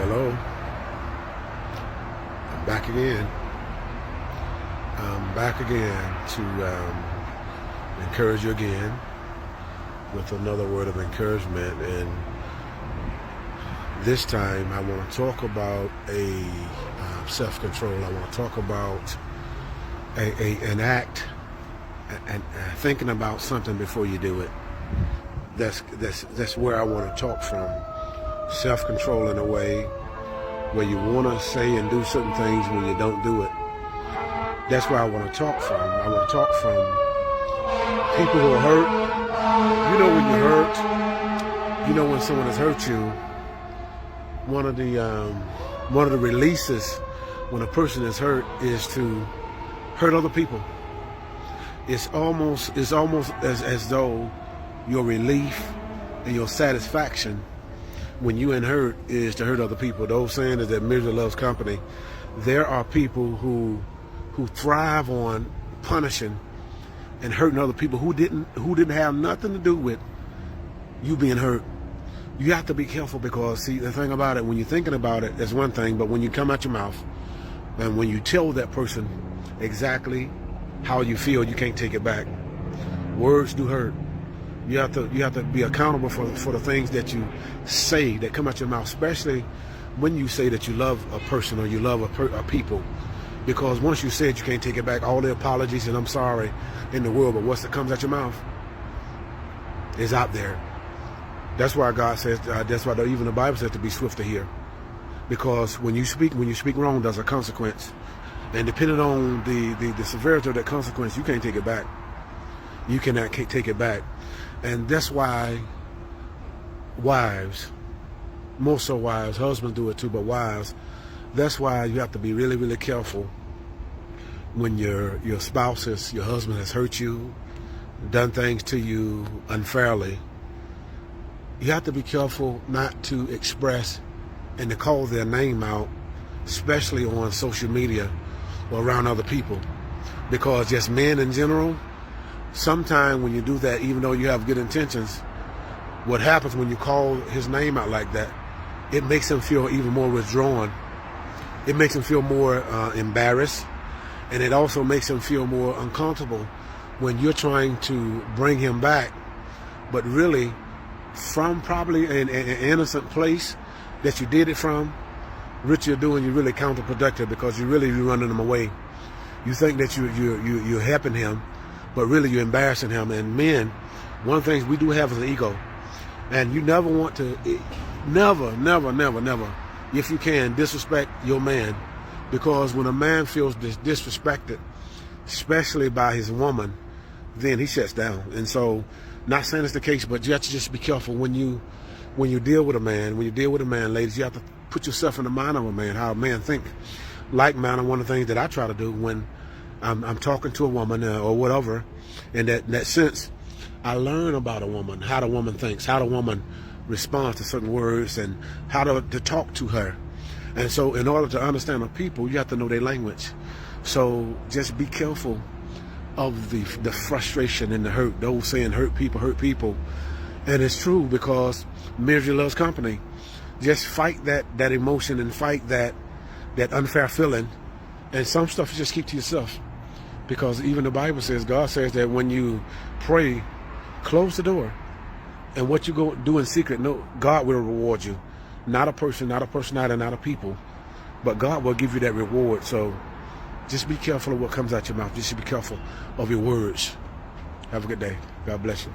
Hello. I'm back again. I'm back again to encourage you again with another word of encouragement. And this time I want to talk about self-control. I want to talk about an act and thinking about something before you do it. That's where I want to talk from. Self-control in a way where you want to say and do certain things when you don't do it. That's where I want to talk from. I want to talk from people who are hurt. You know when you're hurt. You know when someone has hurt you. One of the releases when a person is hurt is to hurt other people. It's almost as though your relief and your satisfaction when you in hurt is to hurt other people. The old saying is that misery loves company. There are people who thrive on punishing and hurting other people who didn't have nothing to do with you being hurt. You have to be careful because, see, the thing about it, when you're thinking about it, that's one thing, but when you come out your mouth and when you tell that person exactly how you feel, you can't take it back. Words do hurt. You have to be accountable for the things that you say that come out your mouth, especially when you say that you love a person or you love a people. Because once you say it, you can't take it back. All the apologies and I'm sorry in the world, but what's that comes out your mouth is out there. That's why God says, that's why even the Bible says to be swift to hear. Because when you speak wrong, there's a consequence. And depending on the severity of that consequence, you can't take it back. You cannot take it back. And that's why wives, more so wives, husbands do it too, but wives, that's why you have to be really, really careful when your spouse, your husband has hurt you, done things to you unfairly. You have to be careful not to express and to call their name out, especially on social media or around other people. Because just men in general, sometimes when you do that, even though you have good intentions, what happens when you call his name out like that, it makes him feel even more withdrawn. It makes him feel more embarrassed, and it also makes him feel more uncomfortable when you're trying to bring him back, but really from probably an innocent place that you did it from. What you're doing, you're really counterproductive because you're really running him away. You think that you're helping him, but really you're embarrassing him. And men, one of the things we do have is an ego. And you never want to, never, if you can, disrespect your man. Because when a man feels disrespected, especially by his woman, then he shuts down. And so, not saying it's the case, but you have to just be careful when you deal with a man. When you deal with a man, ladies, you have to put yourself in the mind of a man, how a man think. Like man, one of the things that I try to do when I'm talking to a woman or whatever, in that sense, I learn about a woman, how the woman thinks, how the woman responds to certain words, and how to talk to her. And so in order to understand the people, you have to know their language. So just be careful of the frustration and the hurt. Those saying hurt people. And it's true because misery loves company. Just fight that emotion and fight that unfair feeling. And some stuff you just keep to yourself. Because even the Bible says, God says that when you pray, close the door. And what you go do in secret, no, God will reward you. Not a person, not a personality, not a people. But God will give you that reward. So just be careful of what comes out your mouth. Just be careful of your words. Have a good day. God bless you.